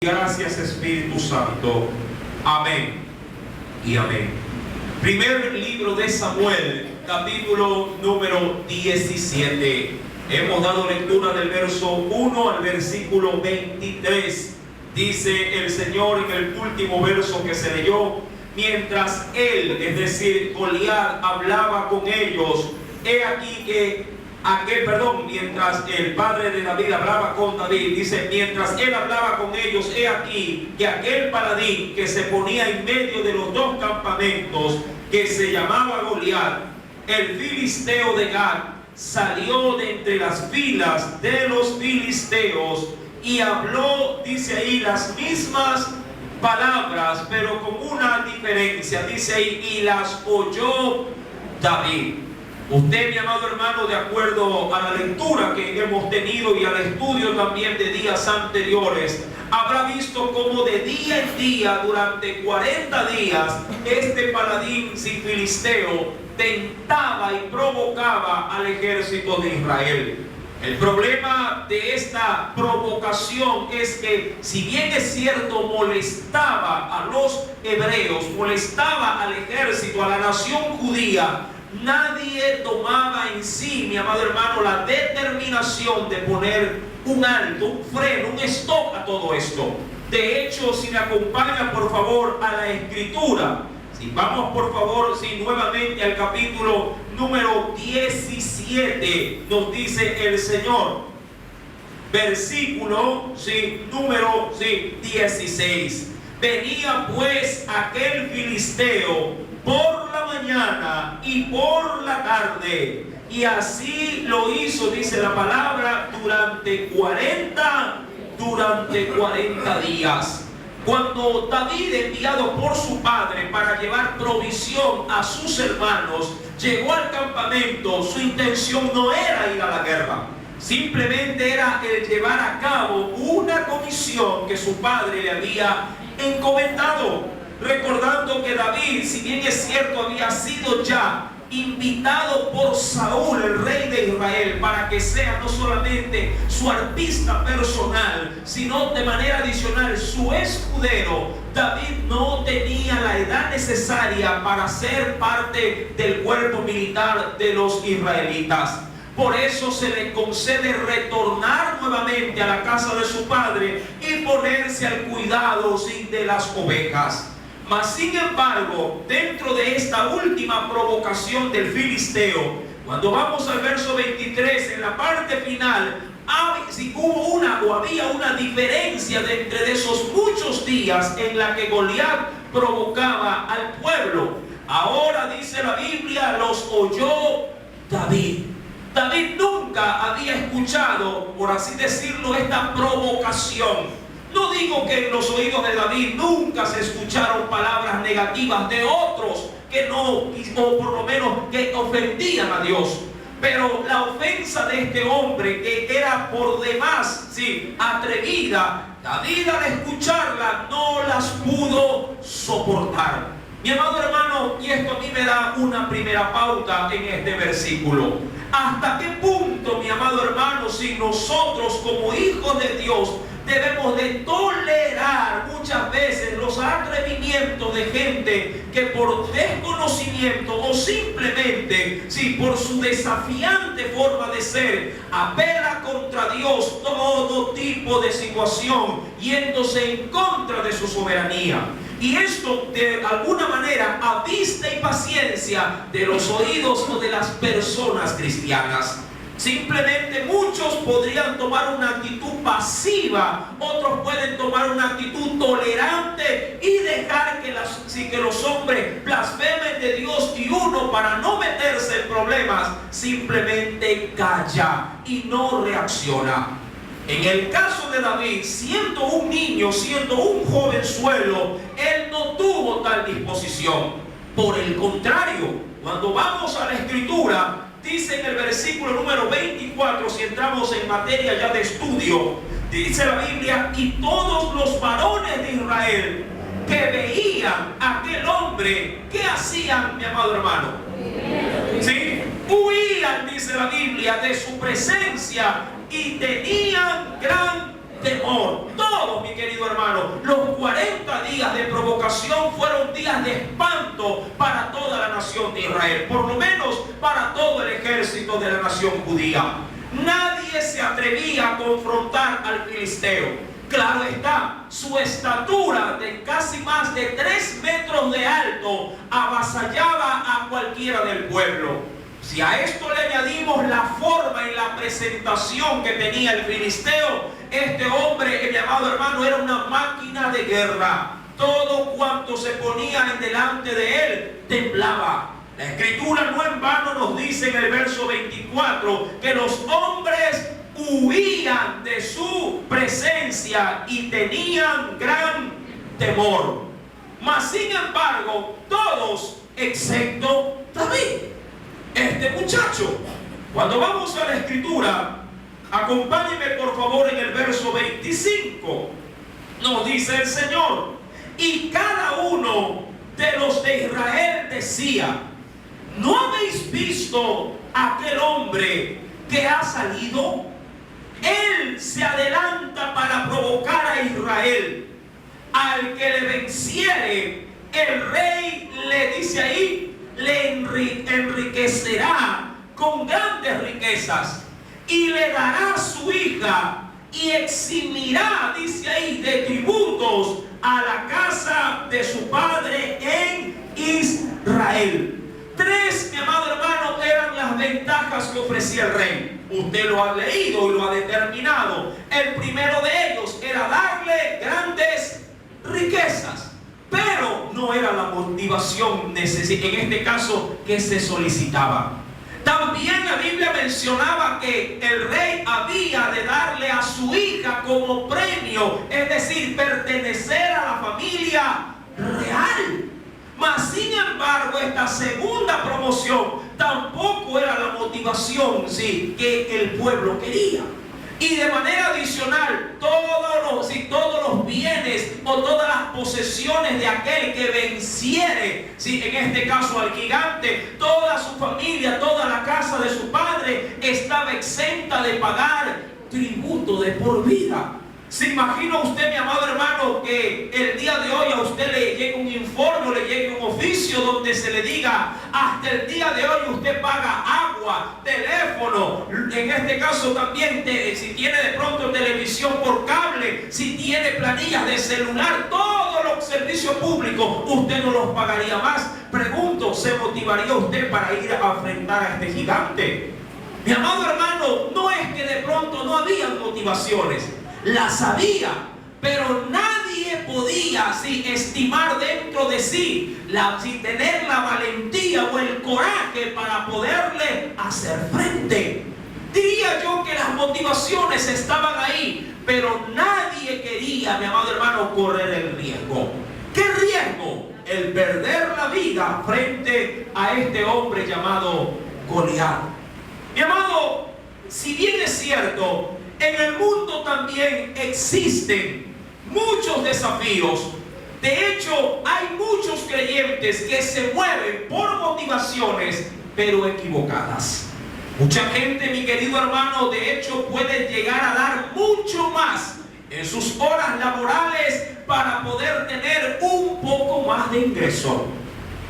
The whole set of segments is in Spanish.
Gracias, Espíritu Santo. Amén y amén. Primer libro de Samuel, capítulo número 17. Hemos dado lectura del verso 1 al versículo 23. Dice el Señor en el último verso que se leyó: mientras él, es decir, Goliat, hablaba con ellos, he aquí que mientras el padre de David hablaba con David, dice, mientras él hablaba con ellos, he aquí que aquel paladín que se ponía en medio de los dos campamentos, que se llamaba Goliat, el filisteo de Gat, salió de entre las filas de los filisteos y habló, dice ahí, las mismas palabras, pero con una diferencia. Dice ahí, y las oyó David. Usted, mi amado hermano, de acuerdo a la lectura que hemos tenido y al estudio también de días anteriores, habrá visto cómo de día en día, durante 40 días, este paladín filisteo tentaba y provocaba al ejército de Israel. El problema de esta provocación es que, si bien es cierto, molestaba a los hebreos, molestaba al ejército, a la nación judía, nadie tomaba en sí, mi amado hermano, la determinación de poner un alto, un freno, un stop a todo esto. De hecho, si me acompaña por favor a la escritura, si vamos por favor, nuevamente al capítulo número 17, nos dice el Señor, versículo número 16. Venía pues aquel filisteo por la mañana y por la tarde, y así lo hizo, dice la palabra, durante 40 días. Cuando David, enviado por su padre para llevar provisión a sus hermanos, llegó al campamento, su intención no era ir a la guerra, simplemente era el llevar a cabo una comisión que su padre le había encomendado. Recordando que David, si bien es cierto, había sido ya invitado por Saúl, el rey de Israel, para que sea no solamente su arpista personal, sino de manera adicional su escudero, David no tenía la edad necesaria para ser parte del cuerpo militar de los israelitas. Por eso se le concede retornar nuevamente a la casa de su padre y ponerse al cuidado de las ovejas. Mas sin embargo, dentro de esta última provocación del filisteo, cuando vamos al verso 23, en la parte final, había una diferencia de entre esos muchos días en la que Goliat provocaba al pueblo. Ahora, dice la Biblia, los oyó David. David nunca había escuchado, por así decirlo, esta provocación. No digo que en los oídos de David nunca se escucharon palabras negativas de otros que no, o por lo menos que ofendían a Dios. Pero la ofensa de este hombre, que era por demás atrevida, David al escucharla no las pudo soportar. Mi amado hermano, y esto a mí me da una primera pauta en este versículo. ¿Hasta qué punto, mi amado hermano, si nosotros como hijos de Dios debemos de tolerar muchas veces los atrevimientos de gente que por desconocimiento o simplemente por su desafiante forma de ser apela contra Dios todo tipo de situación, yéndose en contra de su soberanía? Y esto de alguna manera a vista y paciencia de los oídos o de las personas cristianas. Simplemente muchos podrían tomar una actitud pasiva, otros pueden tomar una actitud tolerante y dejar que los hombres blasfemen de Dios, y uno, para no meterse en problemas, simplemente calla y no reacciona. En el caso de David, siendo un niño, siendo un jovenzuelo, él no tuvo tal disposición. Por el contrario, cuando vamos a la escritura, dice en el versículo número 24, si entramos en materia ya de estudio, dice la Biblia, y todos los varones de Israel que veían a aquel hombre, ¿qué hacían, mi amado hermano? Huían, dice la Biblia, de su presencia, y tenían gran temor. Todos, mi querido hermano, los 40 días de provocación fueron días de espanto para toda la nación de Israel, por lo menos para todo el ejército de la nación judía. Nadie se atrevía a confrontar al filisteo. Claro está, su estatura de casi más de 3 metros de alto avasallaba a cualquiera del pueblo. Si a esto le añadimos la forma y la presentación que tenía el filisteo, este hombre, mi amado hermano, era una máquina de guerra. Todo cuanto se ponía en delante de él temblaba. La Escritura no en vano nos dice en el verso 24 que los hombres huían de su presencia y tenían gran temor. Mas sin embargo, todos excepto David, este muchacho. Cuando vamos a la Escritura, acompáñenme por favor en el verso 25. Nos dice el Señor: y cada uno de los de Israel decía: ¿no habéis visto aquel hombre que ha salido? Él se adelanta para provocar a Israel. Al que le venciere, el rey, le dice ahí, le enriquecerá con grandes riquezas y le dará su hija y eximirá, dice ahí, de tributos a la casa de su padre en Israel. 3, mi amado hermano, eran las ventajas que ofrecía el rey. Usted lo ha leído y lo ha determinado. El primero de ellos era darle grandes riquezas, pero no era la motivación en este caso que se solicitaba. También la Biblia mencionaba que el rey había de darle a su hija como premio, es decir, pertenecer a la familia real. Mas sin embargo, esta segunda promoción tampoco era la motivación que el pueblo quería. Y de manera adicional, todos los bienes o todas las posesiones de aquel que venciere, en este caso al gigante, toda su familia, toda la casa de su padre estaba exenta de pagar tributo de por vida. ¿Se imagina usted, mi amado hermano, que el día de hoy a usted le llegue un informe o le llegue un oficio donde se le diga: hasta el día de hoy usted paga agua, teléfono, en este caso también si tiene de pronto televisión por cable, si tiene planillas de celular, todos los servicios públicos, usted no los pagaría más? Pregunto, ¿se motivaría usted para ir a enfrentar a este gigante? Mi amado hermano, no es que de pronto no había motivaciones. Las había, pero nadie podía estimar dentro de sí, sin tener la valentía o el coraje para poderle hacer frente. Diría yo que las motivaciones estaban ahí, pero nadie quería, mi amado hermano, correr el riesgo. ¿Qué riesgo? El perder la vida frente a este hombre llamado Goliat. Mi amado, si bien es cierto, en el mundo también existen muchos desafíos. De hecho, hay muchos creyentes que se mueven por motivaciones, pero equivocadas. Mucha gente, mi querido hermano, de hecho puede llegar a dar mucho más en sus horas laborales para poder tener un poco más de ingreso.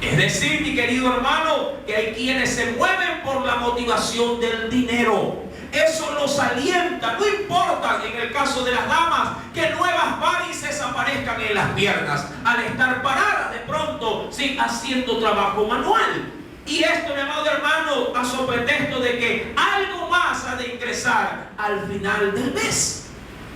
Es decir, mi querido hermano, que hay quienes se mueven por la motivación del dinero. Eso los alienta, no importa en el caso de las damas que nuevas varices aparezcan en las piernas al estar paradas de pronto haciendo trabajo manual. Y esto, mi amado hermano, a su pretexto de que algo más ha de ingresar al final del mes.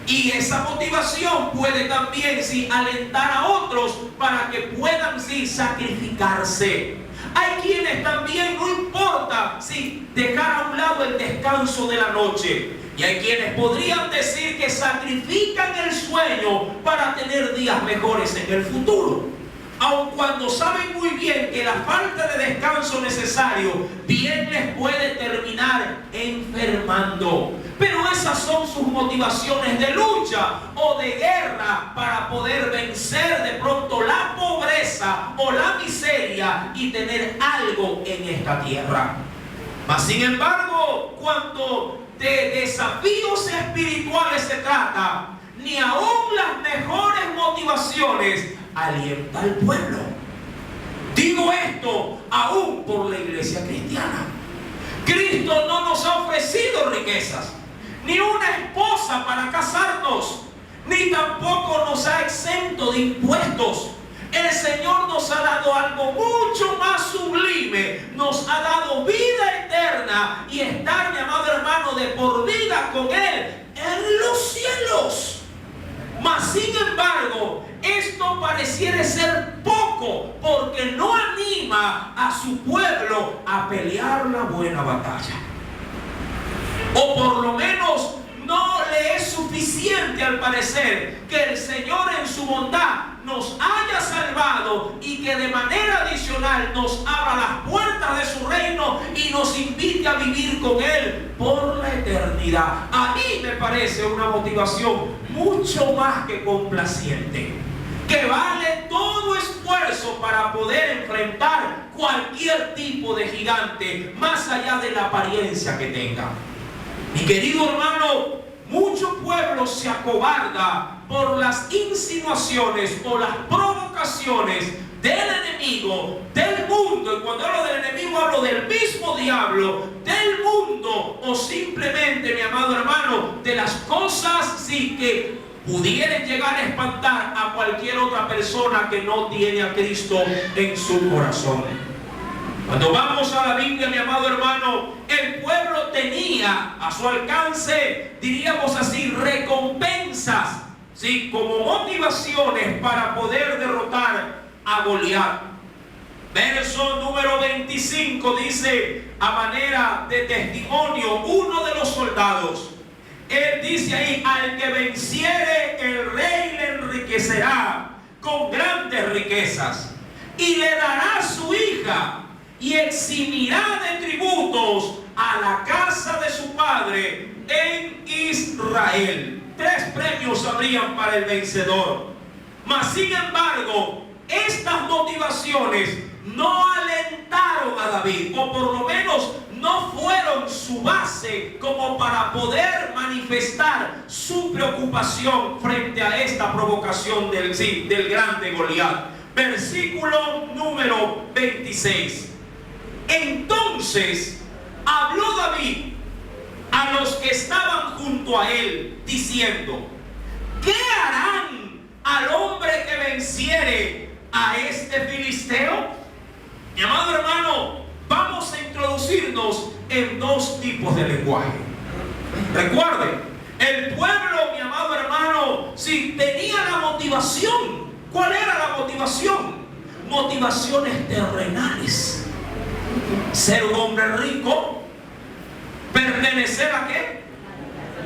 Y esa motivación puede también alentar a otros para que puedan sacrificarse. Hay quienes también no importa dejar a un lado el descanso de la noche. Y hay quienes podrían decir que sacrifican el sueño para tener días mejores en el futuro. Aun cuando saben muy bien que la falta de descanso necesario bien les puede terminar enfermando. Pero esas son sus motivaciones de lucha o de guerra para poder vencer de pronto la pobreza o la miseria y tener algo en esta tierra. Mas sin embargo, cuando de desafíos espirituales se trata, ni aún las mejores motivaciones alienta al pueblo. Digo esto aún por la iglesia cristiana. Cristo no nos ha ofrecido riquezas, ni una esposa para casarnos, ni tampoco nos ha exento de impuestos. El Señor nos ha dado algo mucho más sublime. Nos ha dado vida eterna y estar, mi amado hermano, de por vida con Él en los cielos. Mas sin embargo, esto pareciera ser poco, porque no anima a su pueblo a pelear la buena batalla. O por lo menos no le es suficiente, al parecer, que el Señor en su bondad nos haya salvado y que de manera adicional nos abra las puertas de su reino y nos invite a vivir con Él por la eternidad. A mí me parece una motivación mucho más que complaciente, que vale todo esfuerzo para poder enfrentar cualquier tipo de gigante, más allá de la apariencia que tenga. Mi querido hermano, mucho pueblo se acobarda por las insinuaciones o las provocaciones del enemigo, del mundo. Y cuando hablo del enemigo, hablo del mismo diablo, del mundo, o simplemente, mi amado hermano, de las cosas sí que pudieran llegar a espantar a cualquier otra persona que no tiene a Cristo en su corazón. Cuando vamos a la Biblia, mi amado hermano, el pueblo tenía a su alcance, diríamos así, recompensas, ¿sí?, como motivaciones para poder derrotar a Goliat. Verso número 25 dice, a manera de testimonio, uno de los soldados, él dice ahí: al que venciere, el rey le enriquecerá con grandes riquezas y le dará su hija, y eximirá de tributos a la casa de su padre en Israel. 3 premios habrían para el vencedor. Mas sin embargo, estas motivaciones no alentaron a David, o por lo menos no fueron su base como para poder manifestar su preocupación frente a esta provocación del grande Goliat. Versículo número 26. Entonces habló David a los que estaban junto a él, diciendo: ¿qué harán al hombre que venciere a este filisteo? Mi amado hermano, vamos a introducirnos en 2 tipos de lenguaje. Recuerden, el pueblo, mi amado hermano, si tenía la motivación, ¿cuál era la motivación? Motivaciones terrenales. Ser un hombre rico, pertenecer a ¿qué?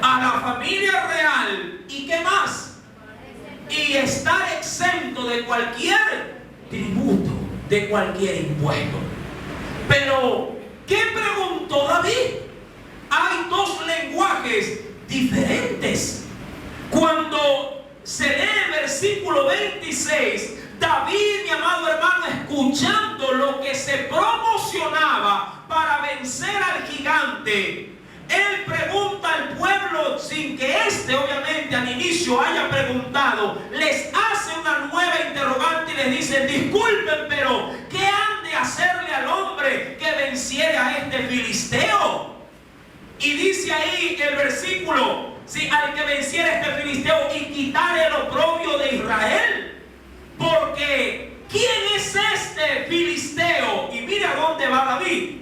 A la familia real. ¿Y qué más? Y estar exento de cualquier tributo, de cualquier impuesto. Pero, ¿qué preguntó David? Hay 2 lenguajes diferentes. Cuando se lee el versículo 26, David, mi amado hermano, escuchando lo que se promocionaba para vencer al gigante, él pregunta al pueblo, sin que éste obviamente al inicio haya preguntado, les hace una nueva interrogante y les dice: disculpen, pero ¿qué han de hacerle al hombre que venciere a este filisteo? Y dice ahí el versículo, si al que venciere a este filisteo y quitare el oprobio de Israel. Porque ¿quién es este filisteo? Y mira dónde va David.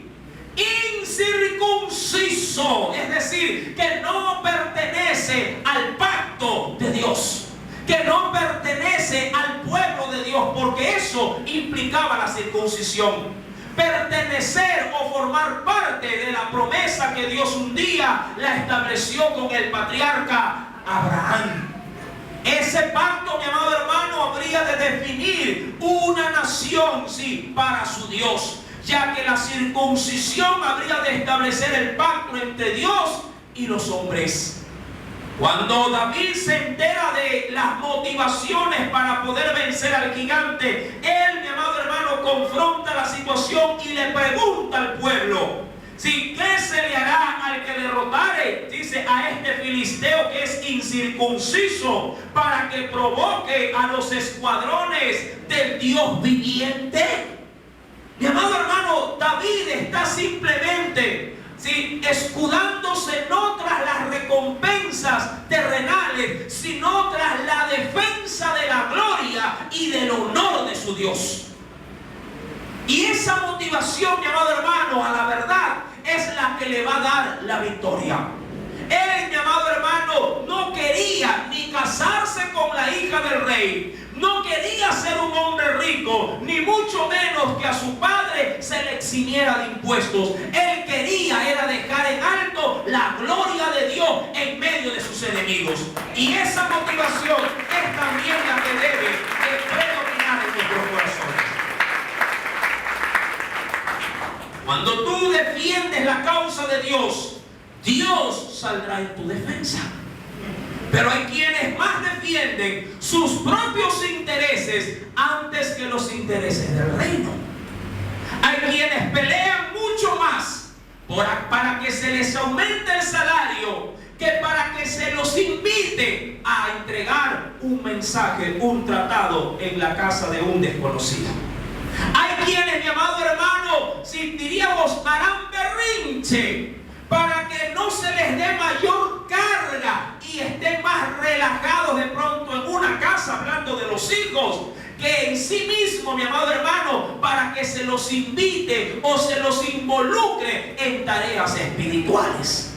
Incircunciso, es decir, que no pertenece al pacto de Dios, que no pertenece al pueblo de Dios, porque eso implicaba la circuncisión. Pertenecer o formar parte de la promesa que Dios un día la estableció con el patriarca Abraham. Ese pacto, mi amado hermano, habría de definir una nación, sí, para su Dios, ya que la circuncisión habría de establecer el pacto entre Dios y los hombres. Cuando David se entera de las motivaciones para poder vencer al gigante, él, mi amado hermano, confronta la situación y le pregunta al pueblo: ¿Sí? ¿Qué se le hará al que derrotare? Dice, a este filisteo que es incircunciso, para que provoque a los escuadrones del Dios viviente. Mi amado hermano, David está simplemente, ¿sí?, escudándose no tras las recompensas terrenales, sino tras la defensa de la gloria y del honor de su Dios. Y esa motivación, mi amado hermano, a la verdad, es la que le va a dar la victoria. Él, mi amado hermano, no quería ni casarse con la hija del rey, no quería ser un hombre rico, ni mucho menos que a su padre se le eximiera de impuestos. Él quería era dejar en alto la gloria de Dios en medio de sus enemigos. Y esa motivación es también la que debe predominar en nuestros corazones. Cuando tú defiendes la causa de Dios, Dios saldrá en tu defensa. Pero hay quienes más defienden sus propios intereses antes que los intereses del reino. Hay quienes pelean mucho más para que se les aumente el salario que para que se los invite a entregar un mensaje, un tratado en la casa de un desconocido. Hay quienes, mi amado hermano, si diríamos, harán berrinche para que no se les dé mayor carga y estén más relajados de pronto en una casa, hablando de los hijos, que en sí mismo, mi amado hermano, para que se los invite o se los involucre en tareas espirituales.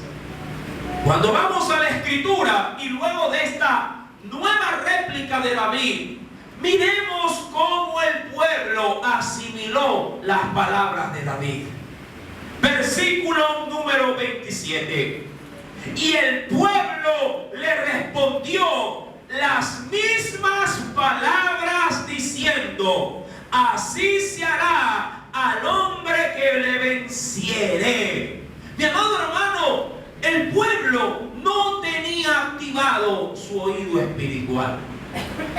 Cuando vamos a la Escritura y luego de esta nueva réplica de David, miremos cómo el pueblo asimiló las palabras de David. Versículo número 27. Y el pueblo le respondió las mismas palabras diciendo: así se hará al hombre que le venciere. Mi amado hermano, el pueblo no tenía activado su oído espiritual.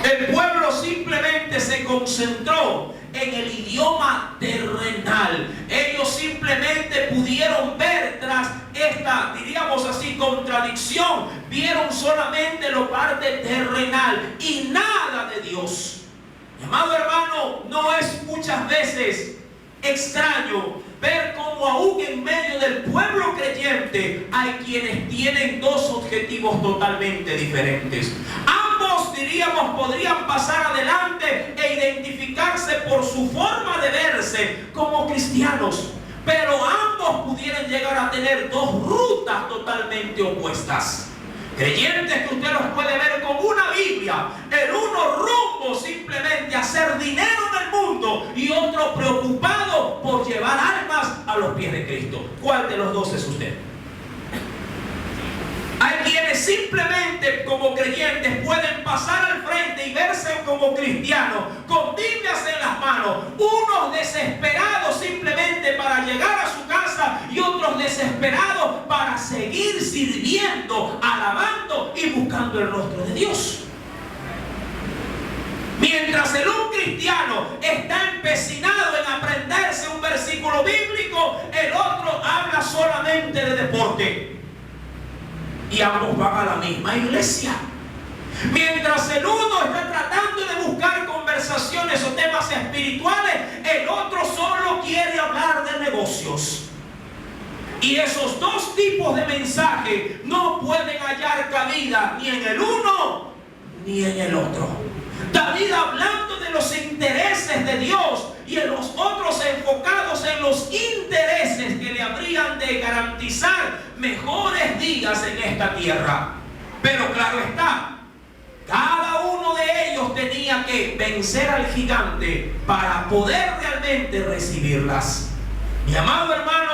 El pueblo simplemente se concentró en el idioma terrenal. Ellos simplemente pudieron ver tras esta, diríamos así, contradicción. Vieron solamente la parte terrenal y nada de Dios. Mi amado hermano, no es muchas veces extraño ver cómo aún en medio del pueblo creyente hay quienes tienen dos objetivos totalmente diferentes. Ambos, diríamos, podrían pasar adelante e identificarse por su forma de verse como cristianos, pero ambos pudieran llegar a tener dos rutas totalmente opuestas. Creyentes que usted los puede ver con una Biblia, el uno rumbo simplemente a hacer dinero en el mundo y otro preocupado por llevar almas a los pies de Cristo. ¿Cuál de los dos es usted? Hay quienes simplemente como creyentes pueden pasar al frente y verse como cristianos, con Biblias en las manos, unos desesperados simplemente para llegar a su casa y otros desesperados para seguir sirviendo, alabando y buscando el rostro de Dios. Mientras un cristiano está empecinado en aprenderse un versículo bíblico, el otro habla solamente de deporte. Y ambos van a la misma iglesia. Mientras el uno está tratando de buscar conversaciones o temas espirituales, el otro solo quiere hablar de negocios. Y esos dos tipos de mensajes no pueden hallar cabida ni en el uno ni en el otro. David hablando de los intereses de Dios y en los otros enfocados en los intereses que le habrían de garantizar mejores días en esta tierra. Pero claro está, cada uno de ellos tenía que vencer al gigante para poder realmente recibirlas. Mi amado hermano,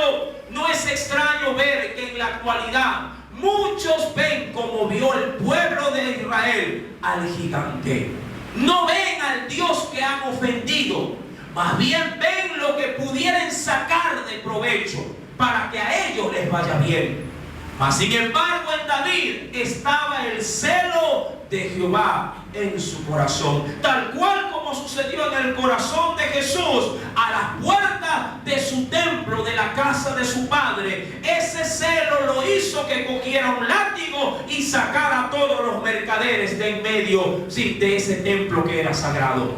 no es extraño ver que en la actualidad muchos ven como vio el pueblo de Israel al gigante. No ven al Dios que han ofendido, más bien ven lo que pudieran sacar de provecho para que a ellos les vaya bien. Mas sin embargo en David estaba el celo de Jehová en su corazón, tal cual como sucedió en el corazón de Jesús a las puertas casa de su templo, de la casa de su padre. Ese celo lo hizo que cogiera un látigo y sacara a todos los mercaderes de en medio, sí, de ese templo que era sagrado.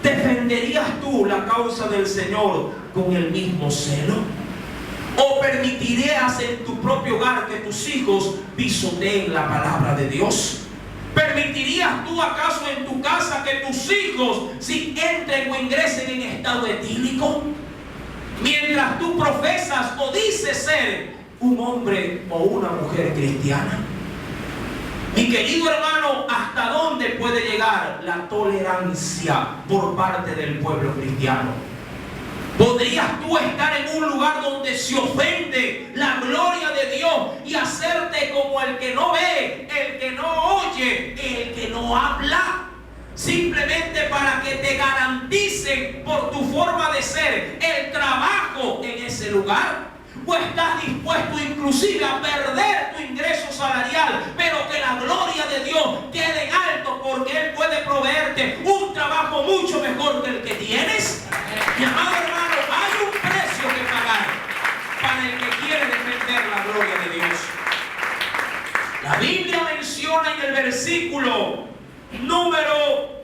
¿Defenderías tú la causa del Señor con el mismo celo? ¿O permitirías en tu propio hogar que tus hijos pisoteen la palabra de Dios? ¿Permitirías tú acaso en tu casa que tus hijos si entren o ingresen en estado etílico? Mientras tú profesas o dices ser un hombre o una mujer cristiana. Mi querido hermano, ¿hasta dónde puede llegar la tolerancia por parte del pueblo cristiano? ¿Podrías tú estar en un lugar donde se ofende la gloria de Dios y hacerte como el que no ve, el que no oye, el que no habla? Simplemente para que te garanticen por tu forma de ser el trabajo en ese lugar. ¿O estás dispuesto inclusive a perder tu ingreso salarial, pero que la gloria de Dios quede en alto porque Él puede proveerte un trabajo mucho mejor que el que tienes? Mi amado hermano, hay un precio que pagar para el que quiere defender la gloria de Dios. La Biblia menciona en el versículo número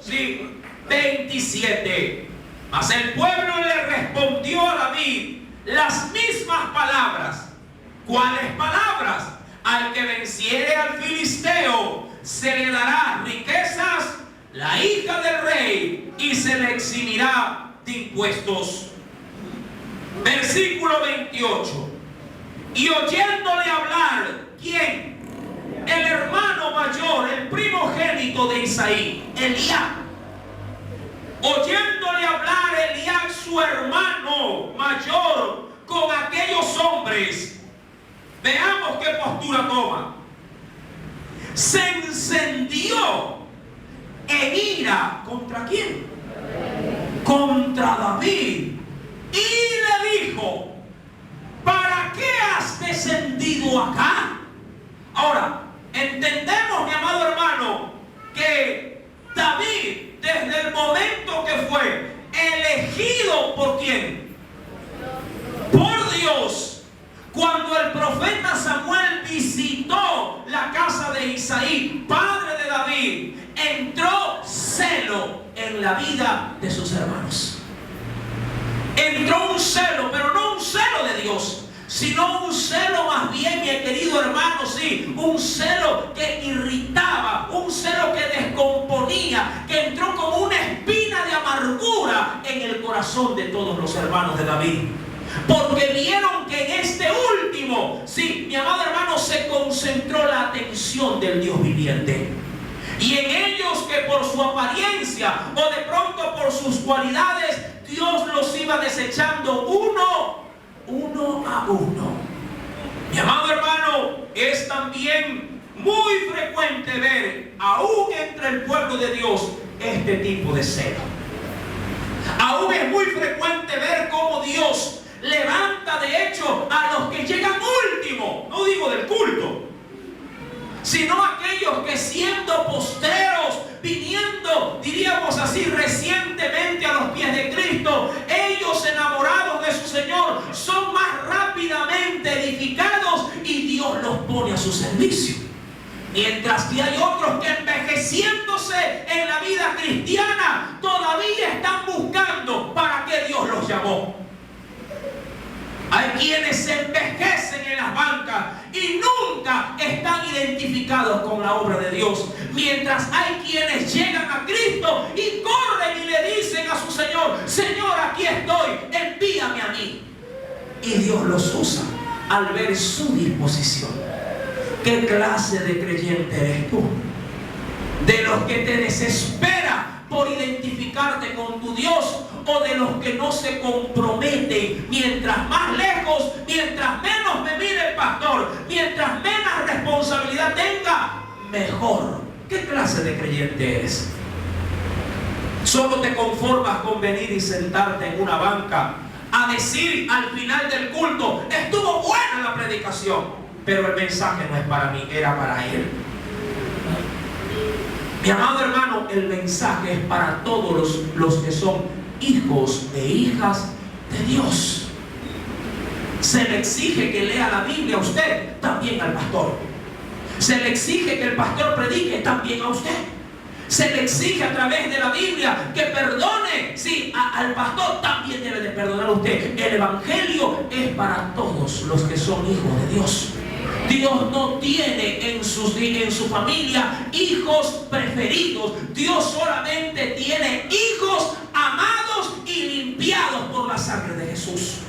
27. Mas el pueblo le respondió a David las mismas palabras. ¿Cuáles palabras? Al que venciere al filisteo se le dará riquezas, la hija del rey, y se le eximirá de impuestos. Versículo 28. Y oyéndole hablar, ¿quién? El hermano mayor, el primogénito de Isaí, Eliab. Oyéndole hablar Eliab, su hermano mayor, con aquellos hombres, veamos qué postura toma. Se encendió en ira. ¿Contra quién? Contra David. Y le dijo: ¿para qué has descendido acá? Ahora, entendemos, mi amado hermano, que David, desde el momento que fue elegido ¿por quién? Por Dios. Cuando el profeta Samuel visitó la casa de Isaí, padre de David, entró celo en la vida de sus hermanos. Entró un celo, pero no un celo de Dios, sino un celo más bien, mi querido hermano, sí, un celo que irritaba, un celo que descomponía, que entró como una espina de amargura en el corazón de todos los hermanos de David. Porque vieron que en este último, sí, mi amado hermano, se concentró la atención del Dios viviente. Y en ellos que por su apariencia o de pronto por sus cualidades, Dios los iba desechando uno a uno. Mi amado hermano, es también muy frecuente ver, aún entre el pueblo de Dios, este tipo de celo. Aún es muy frecuente ver cómo Dios levanta de hecho a los que llegan último, no digo del culto, sino aquellos que siendo postreros, viniendo, diríamos así, recientemente a los pies de Cristo, ellos enamorados de su Señor, son más rápidamente edificados y Dios los pone a su servicio. Mientras que hay otros que envejeciéndose en la vida cristiana, todavía están buscando para qué Dios los llamó. Hay quienes se envejecen en las bancas y nunca están identificados con la obra de Dios. Mientras hay quienes llegan a Cristo y corren y le dicen a su Señor: Señor, aquí estoy, envíame a mí. Y Dios los usa al ver su disposición. ¿Qué clase de creyente eres tú? ¿De los que te desespera por identificarte con tu Dios, o de los que no se comprometen? Mientras más lejos, mientras menos me mire el pastor, mientras menos responsabilidad tenga, mejor. ¿Qué clase de creyente eres? ¿Solo te conformas con venir y sentarte en una banca a decir al final del culto: estuvo buena la predicación, pero el mensaje no es para mí, era para él? Mi amado hermano, el mensaje es para todos los que son hijos e hijas de Dios. Se le exige que lea la Biblia a usted, también al pastor. Se le exige que el pastor predique, también a usted. Se le exige a través de la Biblia que perdone. Sí, al pastor también debe de perdonar a usted. El evangelio es para todos los que son hijos de Dios. Dios no tiene en su familia hijos preferidos. Dios solamente tiene hijos amados y limpiados por la sangre de Jesús.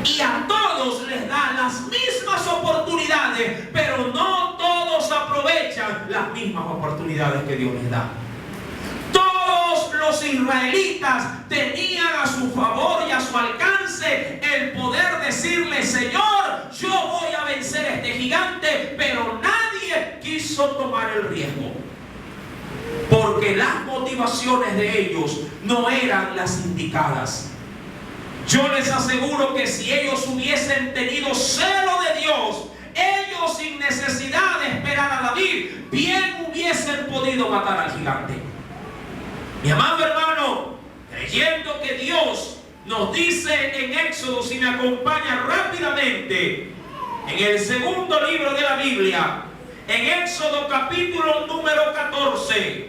Y a todos les da las mismas oportunidades, pero no todos aprovechan las mismas oportunidades que Dios les da. Todos los israelitas tenían a su favor y a su alcance el poder decirle: Señor, yo voy a vencer a este gigante, pero nadie quiso tomar el riesgo, porque las motivaciones de ellos no eran las indicadas. Yo les aseguro que si ellos hubiesen tenido celo de Dios, ellos sin necesidad de esperar a David, bien hubiesen podido matar al gigante. Mi amado hermano, creyendo que Dios nos dice en Éxodo, si me acompaña rápidamente, en el segundo libro de la Biblia, en Éxodo capítulo número 14,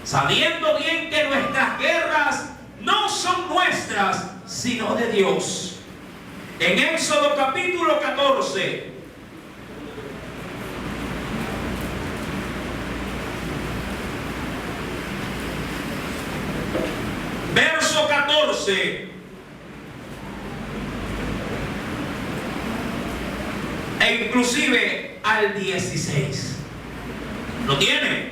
sabiendo bien que nuestras guerras no son nuestras, sino de Dios. En Éxodo capítulo 14, verso 14, e inclusive al 16. ¿Lo tiene?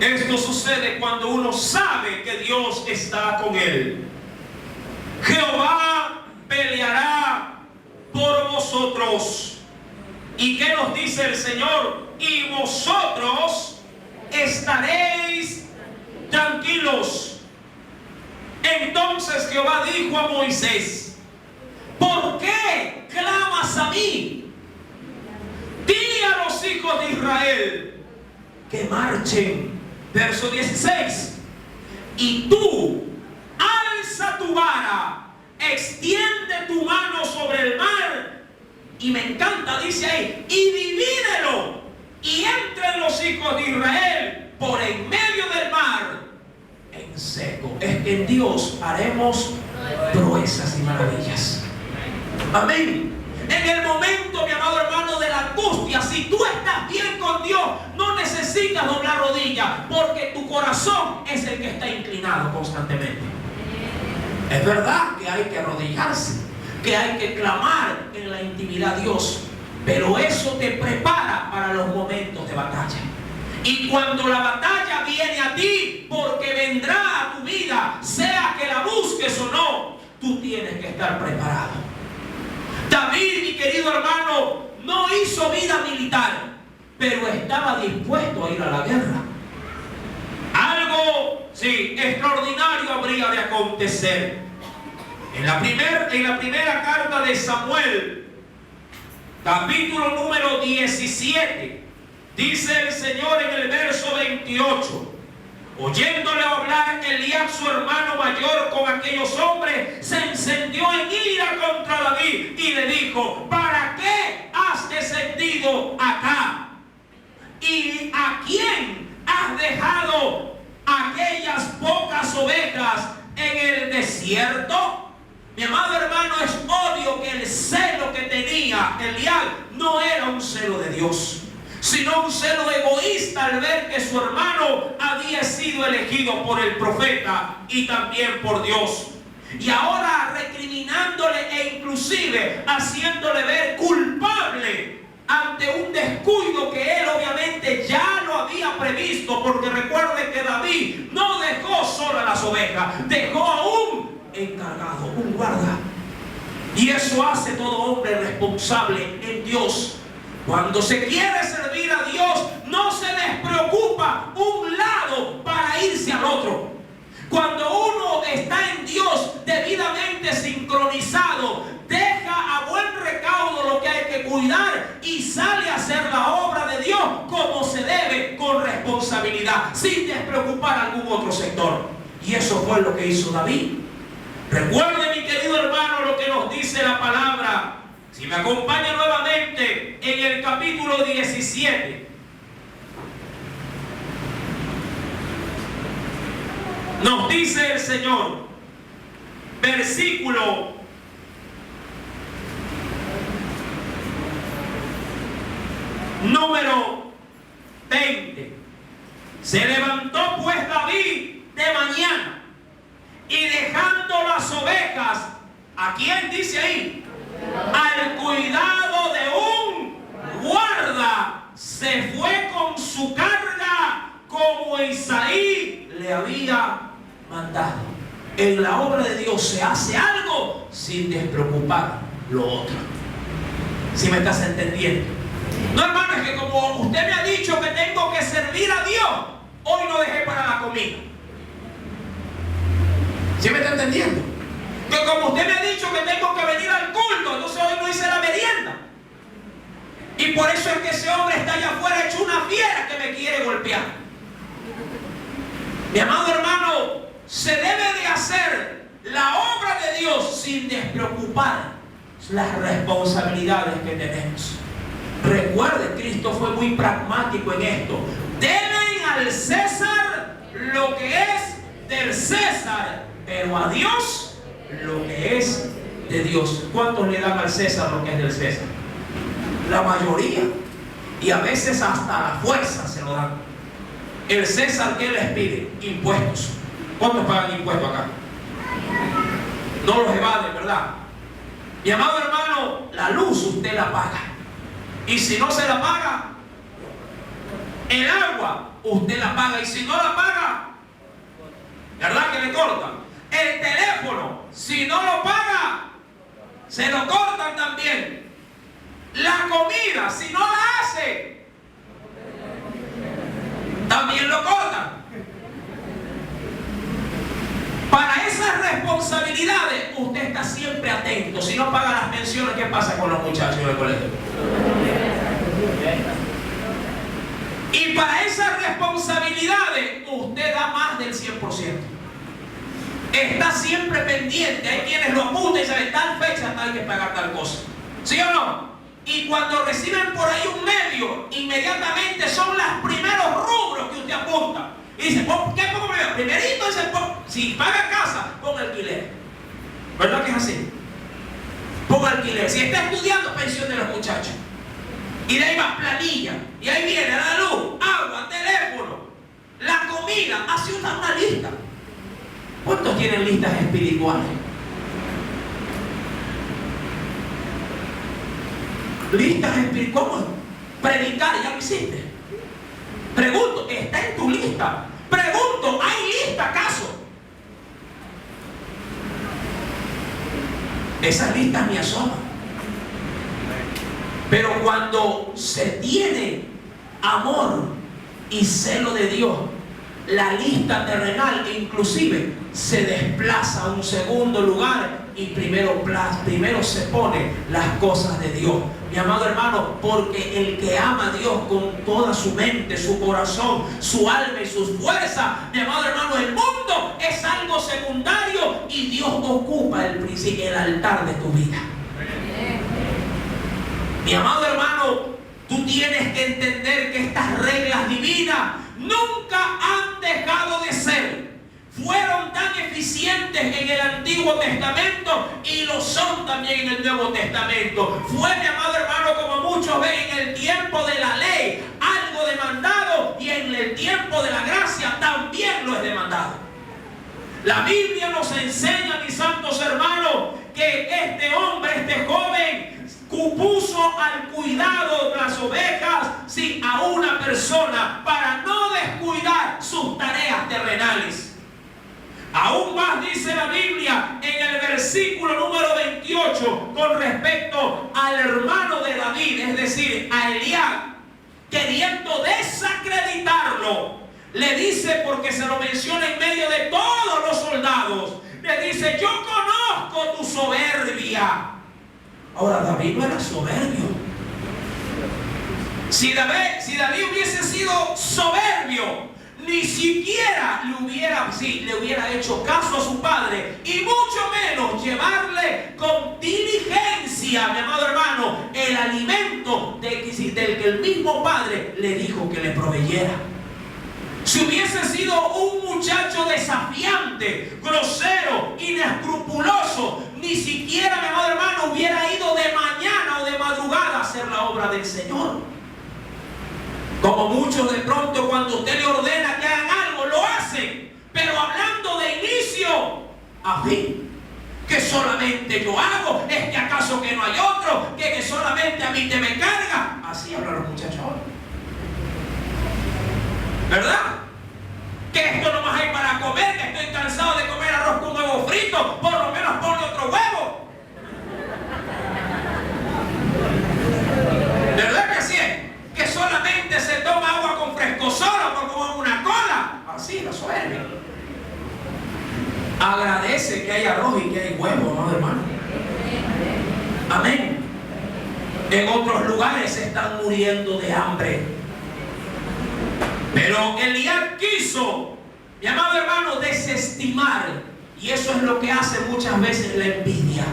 Esto sucede cuando uno sabe que Dios está con él. Jehová peleará por vosotros. ¿Y qué nos dice el Señor? Y vosotros estaréis tranquilos. Entonces Jehová dijo a Moisés: ¿por qué clamas a mí? Di a los hijos de Israel que marchen. Verso 16. Y tú alza tu vara, extiende tu mano sobre el mar. Y me encanta, dice ahí, y divídelo, y entren los hijos de Israel por en medio del mar en seco. Es que en Dios haremos proezas y maravillas. Amén. En el momento, mi amado hermano, de la angustia, si tú estás bien con Dios, no necesitas doblar rodillas, porque tu corazón es el que está inclinado constantemente. Es verdad que hay que arrodillarse, que hay que clamar en la intimidad a Dios, pero eso te prepara para los momentos de batalla. Y cuando la batalla viene a ti, porque vendrá a tu vida, sea que la busques o no, tú tienes que estar preparado. David, mi querido hermano, no hizo vida militar, pero estaba dispuesto a ir a la guerra. Algo, sí, extraordinario habría de acontecer. En la primera carta de Samuel, capítulo número 17, dice el Señor en el verso 28: oyéndole hablar Eliab, su hermano mayor, con aquellos hombres, se encendió en ira contra David y le dijo: ¿para qué has descendido acá? ¿Y a quién has dejado aquellas pocas ovejas en el desierto? Mi amado hermano, es obvio que el celo que tenía Eliab no era un celo de Dios, sino un celo egoísta al ver que su hermano había sido elegido por el profeta y también por Dios. Y ahora recriminándole e inclusive haciéndole ver culpable ante un descuido que él obviamente ya lo había previsto, porque recuerde que David no dejó solo a las ovejas, dejó a un encargado, un guarda. Y eso hace todo hombre responsable en Dios. Cuando se quiere servir a Dios, no se les preocupa un lado para irse al otro. Cuando uno está en Dios debidamente sincronizado, deja a buen recaudo lo que hay que cuidar y sale a hacer la obra de Dios como se debe, con responsabilidad, sin despreocupar algún otro sector. Y eso fue lo que hizo David. Recuerde, mi querido hermano, lo que nos dice la palabra. Si me acompaña nuevamente en el capítulo 17. Nos dice el Señor, versículo número 20. Se levantó pues David de mañana y dejando las ovejas, ¿a quién dice ahí? Al cuidado de un guarda, se fue con su carga como Isaí le había mandado. En la obra de Dios se hace algo sin despreocupar lo otro. ¿Sí me estás entendiendo? No, hermano, es que como usted me ha dicho que tengo que servir a Dios, hoy no dejé para la comida. ¿Sí me está entendiendo? Que como usted me ha dicho que tengo que venir al culto, entonces hoy no hice la merienda. Y por eso es que ese hombre está allá afuera hecho una fiera que me quiere golpear. Mi amado hermano, se debe de hacer la obra de Dios sin despreocupar las responsabilidades que tenemos. Recuerde, Cristo fue muy pragmático en esto. Deben al César lo que es del César, pero a Dios lo que es de Dios. ¿Cuántos le dan al César lo que es del César? La mayoría. Y a veces hasta la fuerza se lo dan. El César, ¿qué les pide? Impuestos. ¿Cuántos pagan impuestos acá? No los evaden, ¿verdad? Mi amado hermano, la luz usted la paga. Y si no se la paga, el agua usted la paga. Y si no la paga, ¿verdad que le cortan? El teléfono, si no lo paga, se lo cortan también. La comida, si no la hace, también lo cortan. Para esas responsabilidades usted está siempre atento. Si no paga las pensiones, ¿qué pasa con los muchachos del colegio? Y para esas responsabilidades usted da más del 100%. Está siempre pendiente. Hay quienes lo apuntan y dicen, tal fecha hay que pagar tal cosa. ¿Sí o no? Y cuando reciben por ahí un medio, inmediatamente son los primeros rubros que usted apunta. Y dice, ¿qué pongo primero? Primerito dice, si paga casa, ponga alquiler. ¿Verdad que es así? Ponga alquiler. Si está estudiando, pensión de los muchachos. Y de ahí va planilla. Y ahí viene la luz, agua, teléfono, la comida. Hace una lista. ¿Cuántos tienen listas espirituales? Listas espirituales. ¿Cómo? Predicar, ya lo hiciste. Pregunto, ¿está en tu lista? Pregunto, ¿hay lista acaso? Esas listas me asoman. Pero cuando se tiene amor y celo de Dios, la lista terrenal inclusive se desplaza a un segundo lugar y primero se pone las cosas de Dios. Mi amado hermano, porque el que ama a Dios con toda su mente, su corazón, su alma y sus fuerzas, mi amado hermano, el mundo es algo secundario y Dios ocupa el altar de tu vida. Mi amado hermano, tú tienes que entender que estas reglas divinas nunca han dejado de ser. Fueron tan eficientes en el Antiguo Testamento y lo son también en el Nuevo Testamento. Fue, mi amado hermano, como muchos ven, en el tiempo de la ley algo demandado y en el tiempo de la gracia también lo es demandado. La Biblia nos enseña, mis santos hermanos, que este hombre, este joven, puso al cuidado de las ovejas a una persona para no descuidar sus tareas terrenales. Aún más dice la Biblia en el versículo número 28 con respecto al hermano de David, es decir, a Eliab, queriendo desacreditarlo, le dice, porque se lo menciona en medio de todos los soldados, le dice, yo conozco tu soberbia. Ahora, David no era soberbio. Si David hubiese sido soberbio, ni siquiera le hubiera hecho caso a su padre, y mucho menos llevarle con diligencia, mi amado hermano, el alimento del que el mismo padre le dijo que le proveyera. Si hubiese sido un muchacho desafiante, grosero, inescrupuloso, ni siquiera, mi amado hermano, hubiera ido de mañana o de madrugada a hacer la obra del Señor. Como muchos de pronto, cuando usted le ordena que hagan algo, lo hacen, pero hablando de inicio a fin. Que solamente yo hago, es que acaso que no hay otro, que solamente a mí te me carga. Así hablan los muchachos ahora, ¿verdad? Que esto nomás hay para comer, que estoy cansado de comer arroz con huevo frito, por lo menos ponle otro huevo. ¿Verdad que sí es? Que solamente se toma agua con frescosol o con una cola. Así lo suele. Agradece que hay arroz y que hay huevo, ¿no, hermano? Amén. En otros lugares se están muriendo de hambre. Pero Eliab quiso, mi amado hermano, desestimar. Y eso es lo que hace muchas veces la envidia.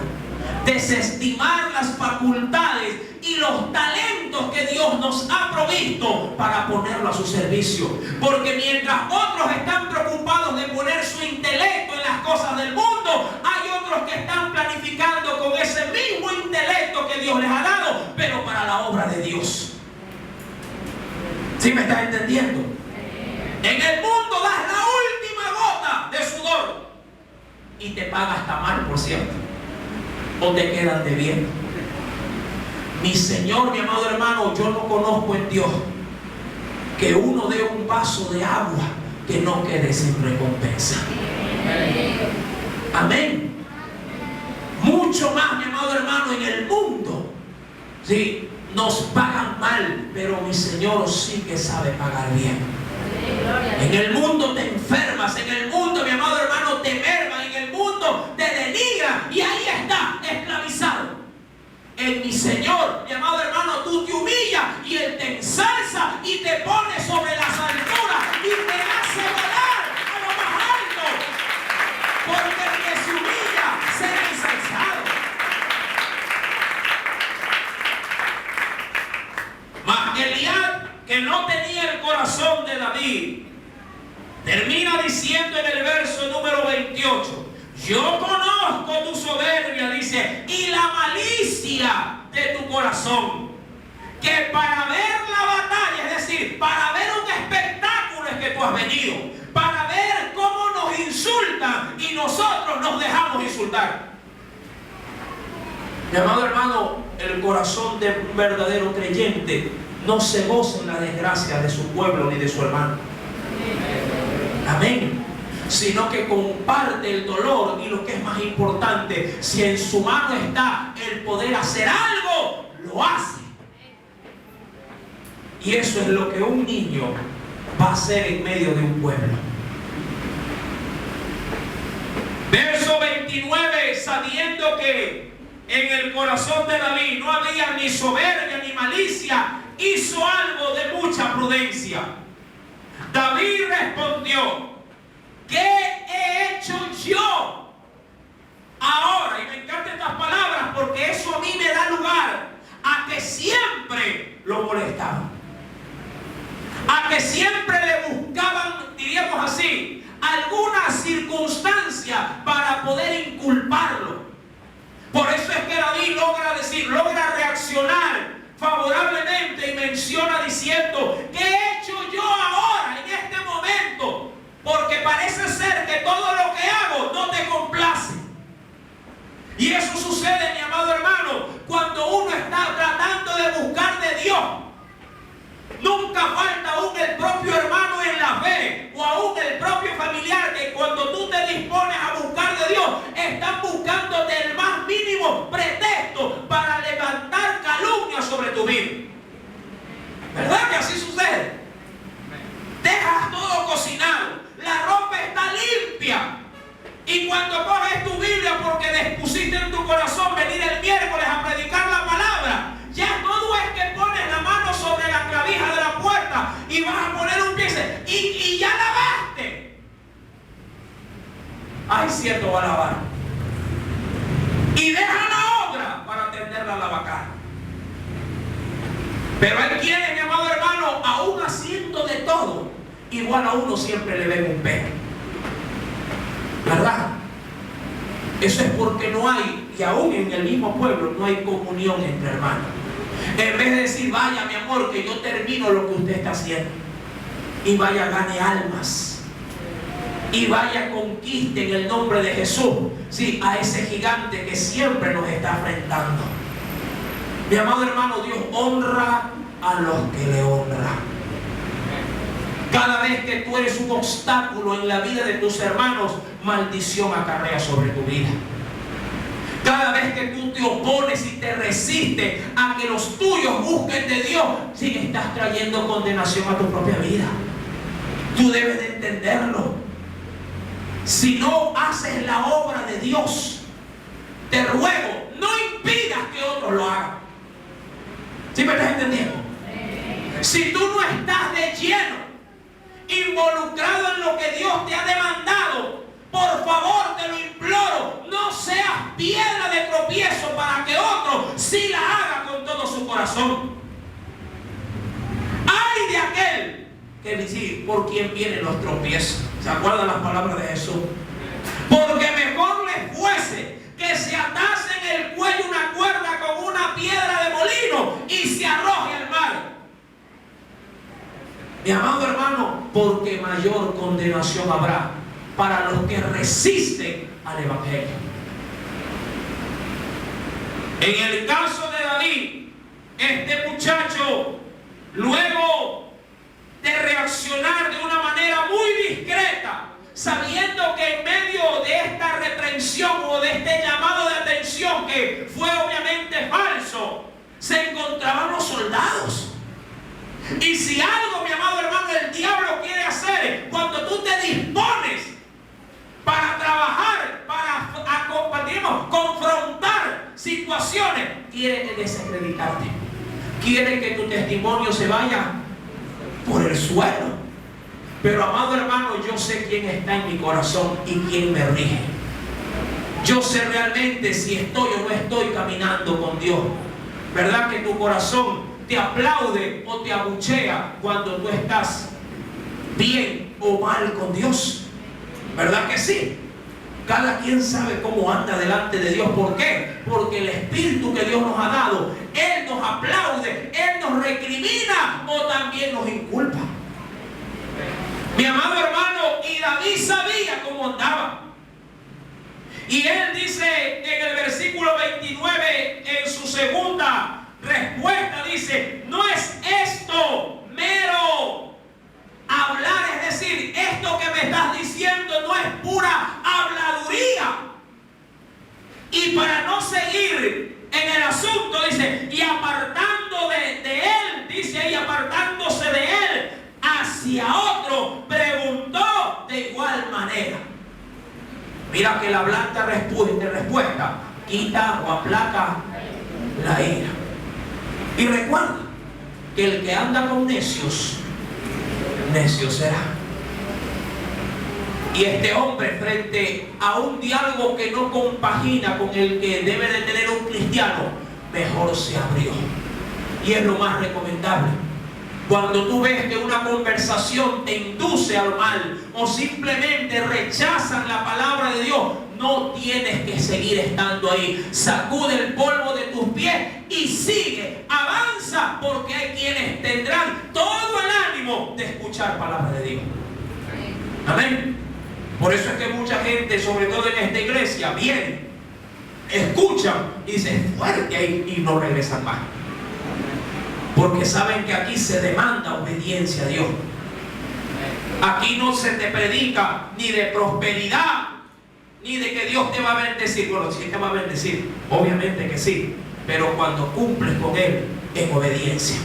Desestimar las facultades y los talentos que Dios nos ha provisto para ponerlo a su servicio. Porque mientras otros están preocupados de poner su intelecto en las cosas del mundo, hay otros que están planificando con ese mismo intelecto que Dios les ha dado, pero para la obra de Dios. ¿Sí me estás entendiendo? En el mundo das la última gota de sudor y te paga hasta mal, por cierto, o te quedan debiendo. Mi Señor, mi amado hermano, yo no conozco en Dios que uno dé un vaso de agua que no quede sin recompensa. Amén. Mucho más, mi amado hermano, en el mundo, sí, nos pagan mal, pero mi Señor sí que sabe pagar bien. En el mundo te enfermas, en el mundo, mi amado hermano, te merman, en el mundo te denigran y ahí está, esclavizado. En mi Señor, mi amado hermano, tú te humillas y Él te ensalza y te pone sobre las alturas y te hace volar a lo más alto, porque el que se humilla será ensalzado. Mas Eliab, que no tenía el corazón de David, termina diciendo en el verso número 28: yo conozco tu soberbia, dice, y la malicia de tu corazón, que para ver la batalla, es decir, para ver un espectáculo es que tú has venido, para ver cómo nos insultan y nosotros nos dejamos insultar. Mi amado hermano, el corazón de un verdadero creyente no se goza en la desgracia de su pueblo ni de su hermano. Amén. Sino que comparte el dolor, y lo que es más importante, si en su mano está el poder hacer algo, lo hace. Y eso es lo que un niño va a hacer en medio de un pueblo. Verso 29: sabiendo que en el corazón de David no había ni soberbia ni malicia, hizo algo de mucha prudencia. David respondió: ¿qué he hecho yo ahora? Y me encantan estas palabras porque eso a mí me da lugar a que siempre lo molestaban, a que siempre le buscaban, diríamos así, alguna circunstancia para poder inculparlo. Por eso es que David logra reaccionar favorablemente y menciona diciendo: ¿qué he hecho yo ahora en este momento? Porque parece ser que todo lo que hago no te complace. Y eso sucede, mi amado hermano, cuando uno está tratando de buscar de Dios. Nunca falta aún el propio hermano en la fe, o aún el propio familiar, que cuando tú te dispones a buscar de Dios, están buscándote el más mínimo pretexto para levantar calumnia sobre tu vida. ¿Verdad que así sucede? Dejas todo cocinado, la ropa está limpia, y cuando coges tu Biblia porque dispusiste en tu corazón venir Ay, cierto, va a lavar. Y deja la obra para tender la lavacar. Pero hay quienes, mi amado hermano, aún haciendo de todo, igual a uno siempre le ven un pero. ¿Verdad? Eso es porque no hay, y aún en el mismo pueblo, no hay comunión entre hermanos. En vez de decir, vaya mi amor, que yo termino lo que usted está haciendo, y vaya gane almas, y vaya conquiste en el nombre de Jesús, sí, a ese gigante que siempre nos está enfrentando. Mi amado hermano, Dios honra a los que le honran. Cada vez que tú eres un obstáculo en la vida de tus hermanos, maldición acarrea sobre tu vida. Cada vez que tú te opones y te resistes a que los tuyos busquen de Dios, sí, estás trayendo condenación a tu propia vida. Tú debes de entenderlo. Si no haces la obra de Dios, te ruego, no impidas que otros lo hagan. ¿Sí me estás entendiendo? Si tú no estás de lleno involucrado en lo que Dios te ha demandado, por favor te lo imploro, no seas piedra de tropiezo para que otro sí la haga con todo su corazón. Ay de aquel que dice por quien vienen los tropiezos. ¿Se acuerdan las palabras de Jesús? Porque mejor les fuese que se atase en el cuello una cuerda con una piedra de molino y se arroje al mar. Mi amado hermano, porque mayor condenación habrá para los que resisten al Evangelio. En el caso de David, este muchacho, luego de reaccionar de una manera muy discreta, sabiendo que en medio de esta reprensión o de este llamado de atención, que fue obviamente falso, se encontraban los soldados. Y si algo, mi amado hermano, el diablo quiere hacer, cuando tú te dispones para trabajar, para confrontar situaciones, quiere desacreditarte. Quiere que tu testimonio se vaya por el suelo. Pero, amado hermano, yo sé quién está en mi corazón y quién me rige. Yo sé realmente si estoy o no estoy caminando con Dios. ¿Verdad que tu corazón te aplaude o te abuchea cuando tú estás bien o mal con Dios? ¿Verdad que sí? Cada quien sabe cómo anda delante de Dios. ¿Por qué? Porque el Espíritu que Dios nos ha dado, Él nos aplaude, Él nos recrimina o también nos inculpa. Mi amado hermano, y David sabía cómo andaba. Y él dice en el versículo 29, en su segunda respuesta, dice, no es esto mero hablar, es decir, esto que me estás diciendo no es pura habladuría. Y para no seguir en el asunto, dice, y apartando de él, dice ahí, apartándose de él hacia otro, preguntó de igual manera. Mira que la blanda respuesta quita o aplaca la ira. Y recuerda que el que anda con necios, necio será. Y este hombre, frente a un diálogo que no compagina con el que debe de tener un cristiano, mejor se abrió. Y es lo más recomendable. Cuando tú ves que una conversación te induce al mal o simplemente rechazan la palabra de Dios, no tienes que seguir estando ahí. Sacude el polvo de tus pies y sigue, avanza, porque hay quienes tendrán todo el ánimo de escuchar palabra de Dios. Amén. Por eso es que mucha gente, sobre todo en esta iglesia, viene, escuchan y dicen fuerte ahí y no regresan más. Porque saben que aquí se demanda obediencia a Dios. Aquí no se te predica ni de prosperidad, ni de que Dios te va a bendecir. Bueno, sí te va a bendecir, obviamente que sí, pero cuando cumples con Él en obediencia.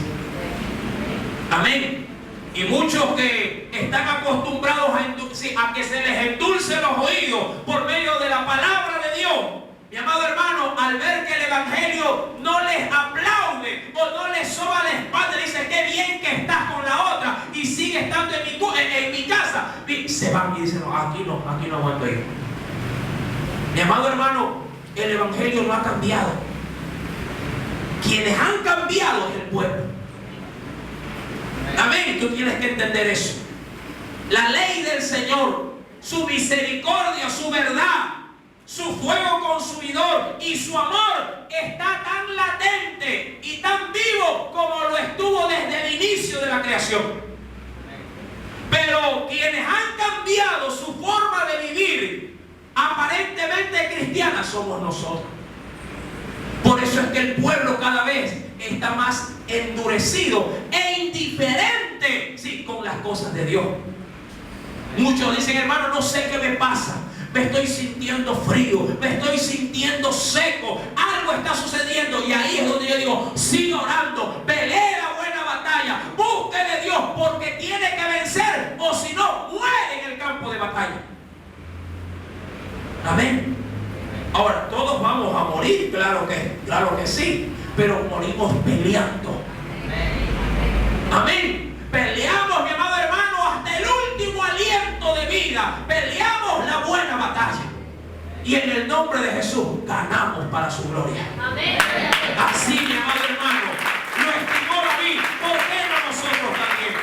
Amén. Y muchos que están acostumbrados a que se les endulce los oídos por medio de la palabra de Dios, mi amado hermano, al ver que el Evangelio no les aplaude o no les soba la espalda, dice, qué bien que estás con la otra y sigue estando en mi casa, y se van y dicen, no, aquí no aguanto ir. Mi amado hermano, el evangelio no ha cambiado. Quienes han cambiado es el pueblo. Amén. Tú tienes que entender eso. La ley del Señor, su misericordia, su verdad, su fuego consumidor y su amor está tan latente y tan vivo como lo estuvo desde el inicio de la creación. Pero quienes han cambiado su forma de vivir, aparentemente cristiana, somos nosotros. Por eso es que el pueblo cada vez está más endurecido e indiferente, sí, con las cosas de Dios. Muchos dicen, hermano, no sé qué me pasa. Me estoy sintiendo frío, me estoy sintiendo seco, algo está sucediendo. Y ahí es donde yo digo, siga orando, pelee la buena batalla, busque de Dios, porque tiene que vencer, o si no, muere en el campo de batalla. Amén. Ahora, todos vamos a morir, claro que sí, pero morimos peleando. Amén. Peleamos, mi amado hermano, hasta el último aliento de vida. Peleamos la buena batalla. Y en el nombre de Jesús ganamos para su gloria. Amén. Así, mi amado hermano, lo estimó David. ¿Por qué no nosotros también?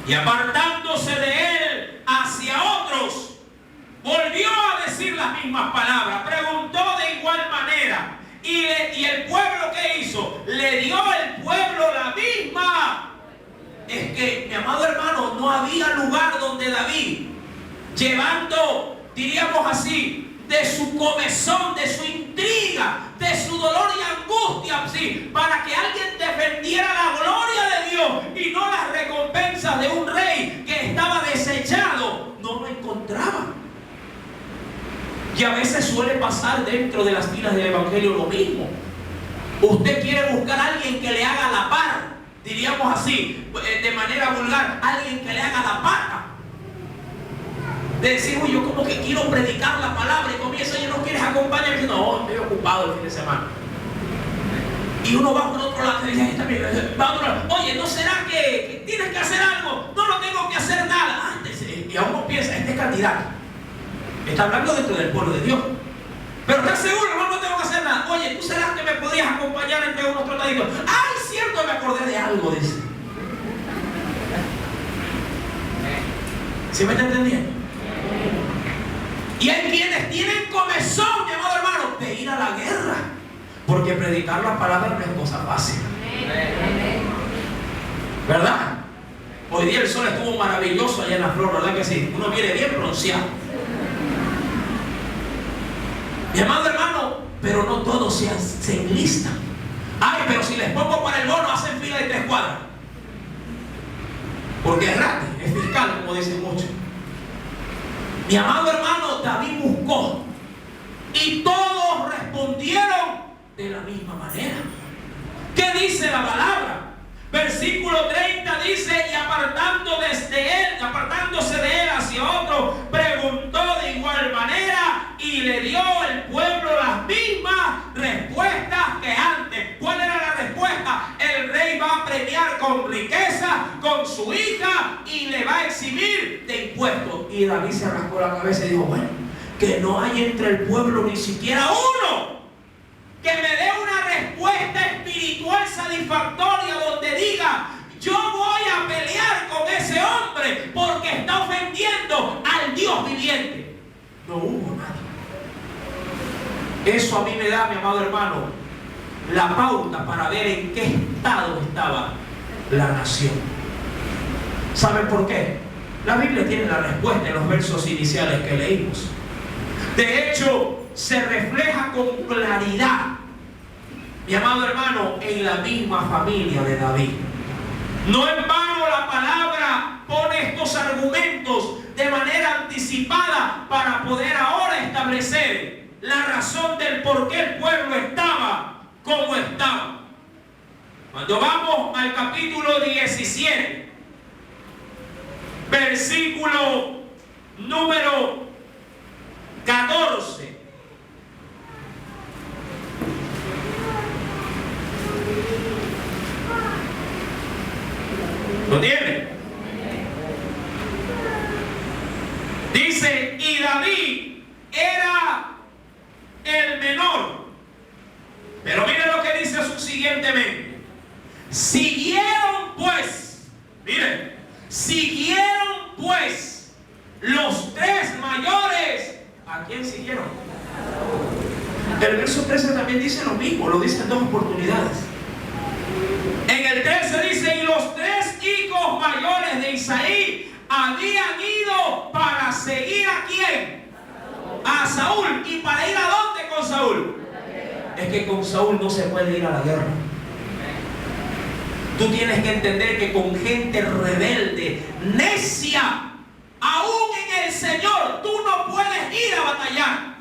Y apartándose de él hacia otros, volvió a decir las mismas palabras. Preguntó de igual manera. Y el pueblo, ¿qué hizo? Le dio el pueblo la misma. Es que, mi amado hermano, no había lugar donde David, llevando, diríamos así, de su comezón, de su intriga, de su dolor y angustia, ¿sí?, para que alguien defendiera la gloria de Dios y no las recompensas de un rey que estaba desechado, no lo encontraba. Y a veces suele pasar dentro de las filas del evangelio lo mismo. Usted quiere buscar a alguien que le haga la par, diríamos así, de manera vulgar, alguien que le haga la pata. De decir, uy, yo como que quiero predicar la palabra y comienza, oye, ¿no quieres acompañarme? No, estoy ocupado el fin de semana. Y uno va por otro lado y dice, oye, ¿no será que tienes que hacer algo? No, no tengo que hacer nada. Antes, y a uno piensa, este candidato está hablando dentro del pueblo de Dios. Pero ¿estás seguro? No, no tengo que hacer nada. Oye, ¿tú serás que me podrías acompañar entre unos trotaditos? ¡Ay, cierto! Me acordé de algo, dice. ¿Sí me está entendiendo? Y hay quienes tienen comezón, mi amado hermano, de ir a la guerra. Porque predicar la palabra no es cosa fácil. ¿Verdad? Hoy día el sol estuvo maravilloso allá en la flor, ¿verdad que sí? Uno viene bien bronceado. Mi amado hermano, pero no todos se enlistan. Ay, pero si les pongo para el bono, hacen fila de 3 cuadras. Porque es gratis, es fiscal, como dicen muchos. Mi amado hermano, David buscó y todos respondieron de la misma manera. ¿Qué dice la palabra? Versículo 30 dice, y apartándose de él hacia otro, preguntó de igual manera y le dio el pueblo las mismas respuestas que antes. ¿Cuál era la respuesta? El rey va a premiar con riqueza, con su hija, y le va a eximir de impuestos. Y David se rascó la cabeza y dijo, bueno, que no hay entre el pueblo ni siquiera uno que me dé una respuesta espiritual satisfactoria donde diga, yo voy a pelear con ese hombre porque está ofendiendo al Dios viviente. No hubo nadie. Eso a mí me da, mi amado hermano, la pauta para ver en qué estado estaba la nación. ¿Saben por qué? La Biblia tiene la respuesta en los versos iniciales que leímos. De hecho, se refleja con claridad, mi amado hermano, en la misma familia de David. No en vano la palabra pone estos argumentos de manera anticipada para poder ahora establecer la razón del por qué el pueblo estaba como estaba. Cuando vamos al capítulo 17, versículo número 14. ¿Lo tiene? era el menor. Pero mire lo que dice subsiguientemente. Siguieron pues los tres mayores. ¿A quién siguieron? El verso 13 también dice lo mismo, lo dice en dos oportunidades. En el 13 dice: y los tres hijos mayores de Isaí habían ido para seguir ¿a quién? A Saúl. ¿Y para ir a dónde con Saúl? Es que con Saúl no se puede ir a la guerra. Tú tienes que entender que con gente rebelde, necia, aún en el Señor, tú no puedes ir a batallar.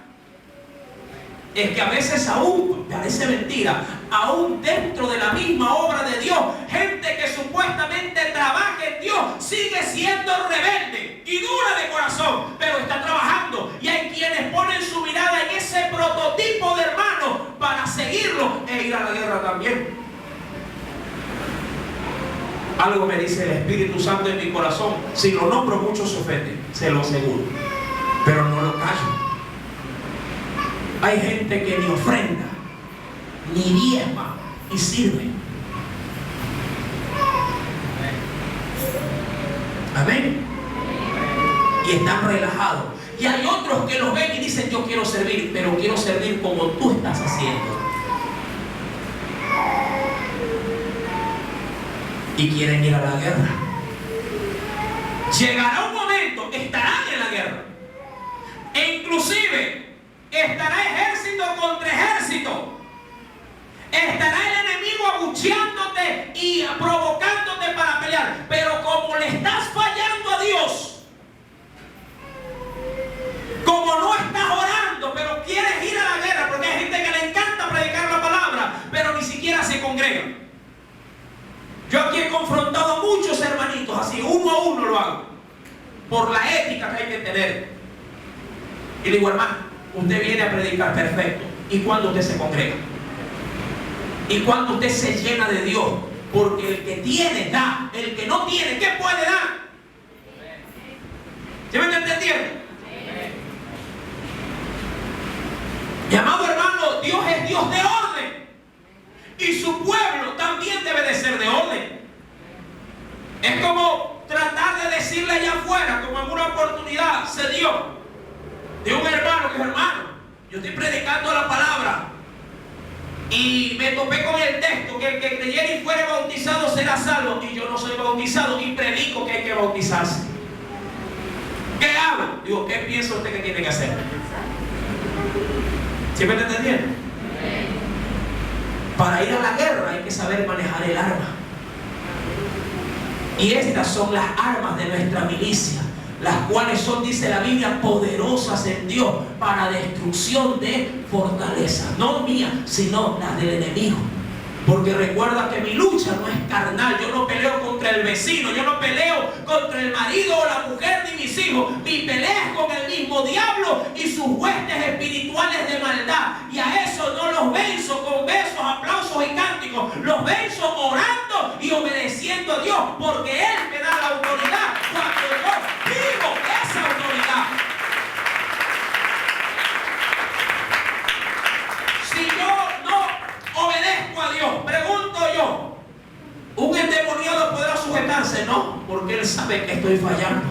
Es que a veces aún, parece mentira, aún dentro de la misma obra de Dios, gente que supuestamente trabaja en Dios sigue siendo rebelde y dura de corazón, pero está trabajando. Y hay quienes ponen su mirada en ese prototipo de hermano para seguirlo e ir a la guerra también. Algo me dice el Espíritu Santo en mi corazón. Si lo nombro, muchos se ofenden, se lo aseguro, pero no lo callo. Hay gente que ni ofrenda, ni diezma y sirve. Amén. Y están relajados. Y hay otros que los ven y dicen: yo quiero servir, pero quiero servir como tú estás haciendo. Y quieren ir a la guerra. Llegará un momento, estarán en la guerra. E inclusive estará ejército contra ejército. Estará el enemigo abucheándote y provocándote para pelear. Pero como le estás fallando a Dios, como no estás orando, pero quieres ir a la guerra, porque hay gente que le encanta predicar la palabra, pero ni siquiera se congrega. Yo aquí he confrontado a muchos hermanitos, así uno a uno lo hago, por la ética que hay que tener. Y le digo: hermano, usted viene a predicar, perfecto. ¿Y cuándo usted se congrega? ¿Y cuándo usted se llena de Dios? Porque el que tiene, da. El que no tiene, ¿qué puede dar? ¿Sí me está entendiendo? Mi amado hermano, Dios es Dios de orden. Y su pueblo también debe de ser de orden. Es como tratar de decirle allá afuera, como en una oportunidad se dio de un hermano que es hermano. Yo estoy predicando la palabra y me topé con el texto que el que creyera y fuere bautizado será salvo. Y yo no soy bautizado y predico que hay que bautizarse. ¿Qué hago? Digo: ¿qué piensa usted que tiene que hacer? ¿Sí me está entendiendo? Para ir a la guerra hay que saber manejar el arma. Y estas son las armas de nuestra milicia, las cuales son, dice la Biblia, poderosas en Dios para destrucción de fortalezas. No mía, sino las del enemigo. Porque recuerda que mi lucha no es carnal. Yo no peleo contra el vecino, yo no peleo contra el marido o la mujer ni mis hijos. Mi pelea es con el mismo diablo y sus huestes espirituales de maldad. Y a eso no los venzo con besos, aplausos y cánticos. Los venzo orando y obedeciendo a Dios, porque Él me da la autoridad cuando yo vivo esa autoridad. Si yo no obedezco a Dios, pregunto yo, ¿un endemoniado podrá sujetarse? No, porque él sabe que estoy fallando.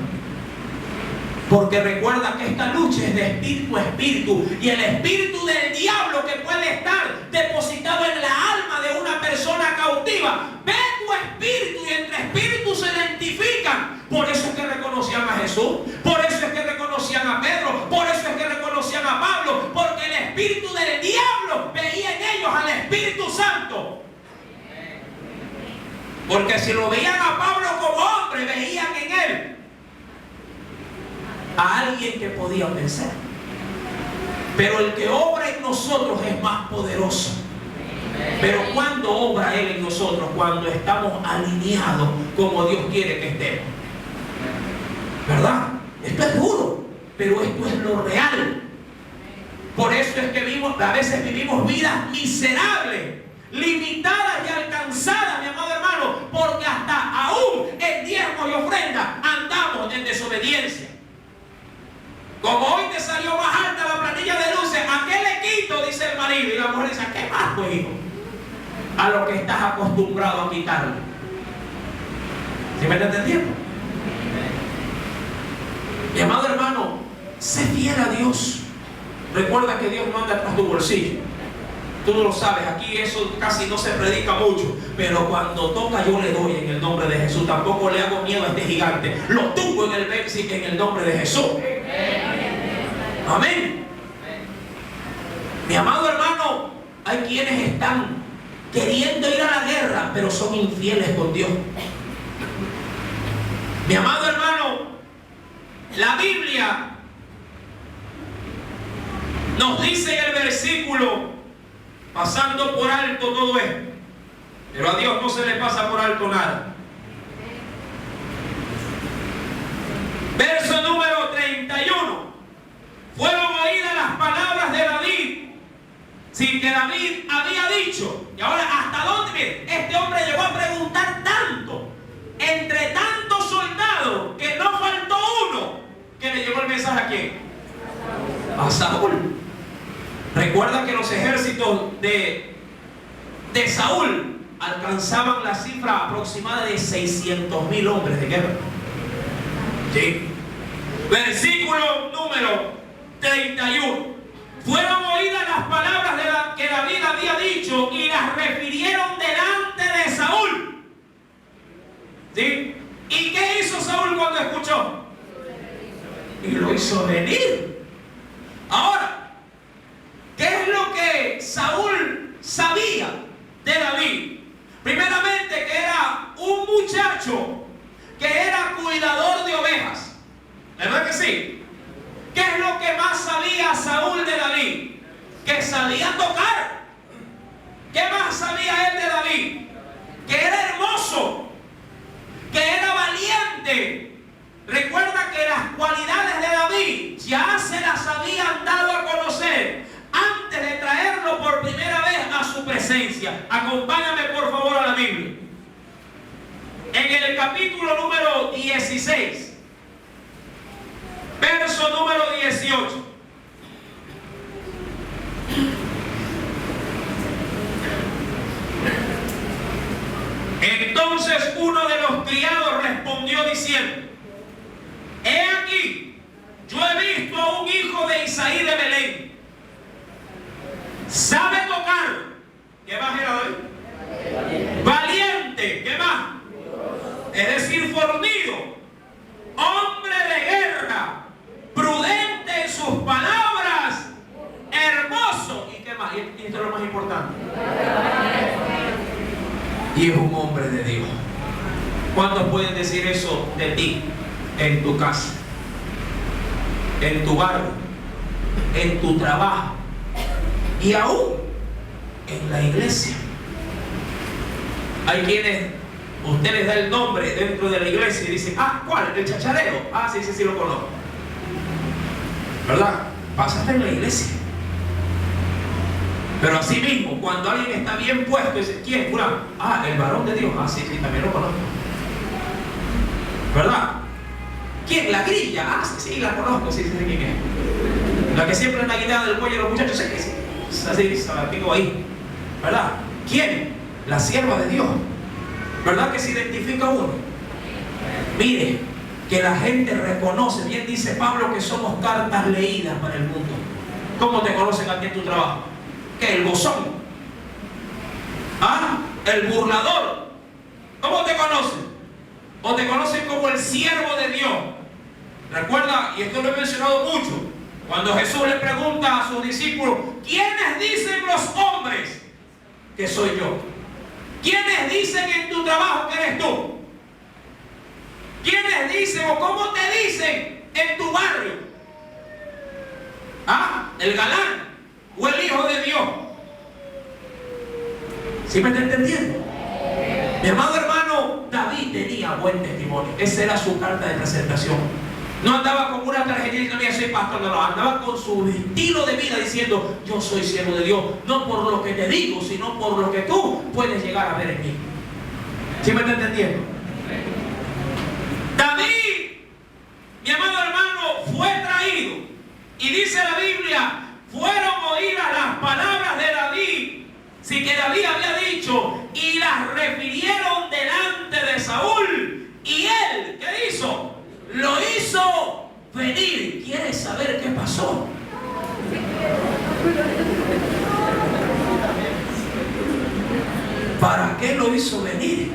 Porque recuerda que esta lucha es de espíritu a espíritu, y el espíritu del diablo que puede estar depositado en la alma de una persona cautiva ve tu espíritu y entre espíritus se identifican. Por eso es que reconocían a Jesús, por eso es que reconocían a Pedro, por eso es que reconocían a Pablo, porque el espíritu del diablo veía en ellos al Espíritu Santo. Porque si lo veían a Pablo como hombre, veían en él a alguien que podía vencer. Pero el que obra en nosotros es más poderoso. Pero cuando obra Él en nosotros, cuando estamos alineados como Dios quiere que estemos. ¿Verdad? Esto es duro, pero esto es lo real. Por eso es que a veces vivimos vidas miserables, limitadas y alcanzadas, mi amado hermano, porque hasta aún en diezmos y ofrendas andamos en desobediencia. Como hoy te salió más alta la poquito, dice el marido, y la mujer dice, ¿qué más, pues, hijo? A lo que estás acostumbrado a quitarle. ¿Sí me está entendiendo? Mi amado hermano, sé fiel a Dios. Recuerda que Dios no anda tras tu bolsillo. Tú no lo sabes, aquí eso casi no se predica mucho, pero cuando toca yo le doy en el nombre de Jesús. Tampoco le hago miedo a este gigante, lo tumbo en el nombre de Jesús. Amén. Mi amado hermano, hay quienes están queriendo ir a la guerra, pero son infieles con Dios. Mi amado hermano, la Biblia nos dice en el versículo, pasando por alto todo esto, pero a Dios no se le pasa por alto nada. Verso número 31. Fueron oídas las palabras de David, sin que David había dicho. Y ahora, ¿hasta dónde? Miren, este hombre llegó a preguntar tanto, entre tantos soldados, que no faltó uno que le llevó el mensaje a ¿quién? A Saúl. Recuerda que los ejércitos de Saúl alcanzaban la cifra aproximada de 600,000 hombres de guerra. ¿Sí? Versículo número 31. Fueron oídas las palabras que David había dicho y las refirieron delante de Saúl. ¿Sí? ¿Y qué hizo Saúl cuando escuchó? Y lo hizo venir. Ahora, ¿qué es lo que Saúl sabía de David? Primeramente, que era un muchacho que era cuidador de ovejas. ¿Verdad que sí? ¿Qué es lo que más sabía Saúl de David? Que sabía tocar. ¿Qué más sabía él de David? Que era hermoso, que era valiente. Recuerda que las cualidades de David ya se las habían dado a conocer antes de traerlo por primera vez a su presencia. Acompáñame por favor a la Biblia. En el capítulo número 16, verso número 18. Entonces uno de los criados respondió diciendo: he aquí, yo he visto a un hijo de Isaí de Belén. Sabe tocar. ¿Qué más era hoy? Valiente. ¿Qué más? Es decir, fornido. Hombre de guerra. Prudente en sus palabras. Hermoso. ¿Y qué más? Y esto es lo más importante. Y es un hombre de Dios. ¿Cuántos pueden decir eso de ti? En tu casa, en tu barrio, en tu trabajo y aún en la iglesia. Hay quienes usted les da el nombre dentro de la iglesia y dicen: ah, ¿cuál? ¿El chacharero? Ah, sí, sí lo conozco. ¿Verdad? Pásate en la iglesia. Pero así mismo, cuando alguien está bien puesto, dice: ¿quién? Fulano. Ah, el varón de Dios. Ah, sí, también lo conozco. ¿Verdad? ¿Quién? La grilla. Ah, sí, la conozco. Sí, quién es. La que siempre anda guiada del cuello de los muchachos. Sí, sí. Así, se la tengo ahí. ¿Verdad? ¿Quién? La sierva de Dios. ¿Verdad que se identifica uno? Mire, que la gente reconoce, bien dice Pablo, que somos cartas leídas para el mundo. ¿Cómo te conocen a ti en tu trabajo? ¿Qué? El gozón. ¿Ah? El burlador. ¿Cómo te conocen? O te conocen como el siervo de Dios. Recuerda, y esto lo he mencionado mucho, cuando Jesús le pregunta a sus discípulos: ¿quiénes dicen los hombres que soy yo? ¿Quiénes dicen en tu trabajo que eres tú? ¿Quiénes dicen o cómo te dicen en tu barrio? ¿Ah? ¿El galán o el hijo de Dios? ¿Sí me está entendiendo? Mi amado hermano, David tenía buen testimonio. Esa era su carta de presentación. No andaba con una tarjetita y soy pastor, no, andaba con su estilo de vida diciendo: yo soy siervo de Dios, no por lo que te digo, sino por lo que tú puedes llegar a ver en mí. ¿Sí me está entendiendo? David, mi amado hermano, fue traído, y dice la Biblia, fueron oídas las palabras lo hizo venir. ¿Quieres saber qué pasó? ¿Para qué lo hizo venir?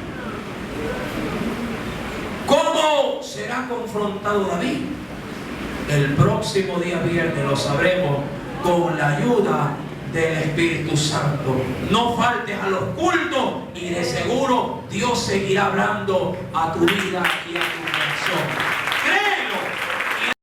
¿Cómo será confrontado David? El próximo día viernes lo sabremos con la ayuda del Espíritu Santo. No faltes a los cultos y de seguro Dios seguirá hablando a tu vida y a tu corazón.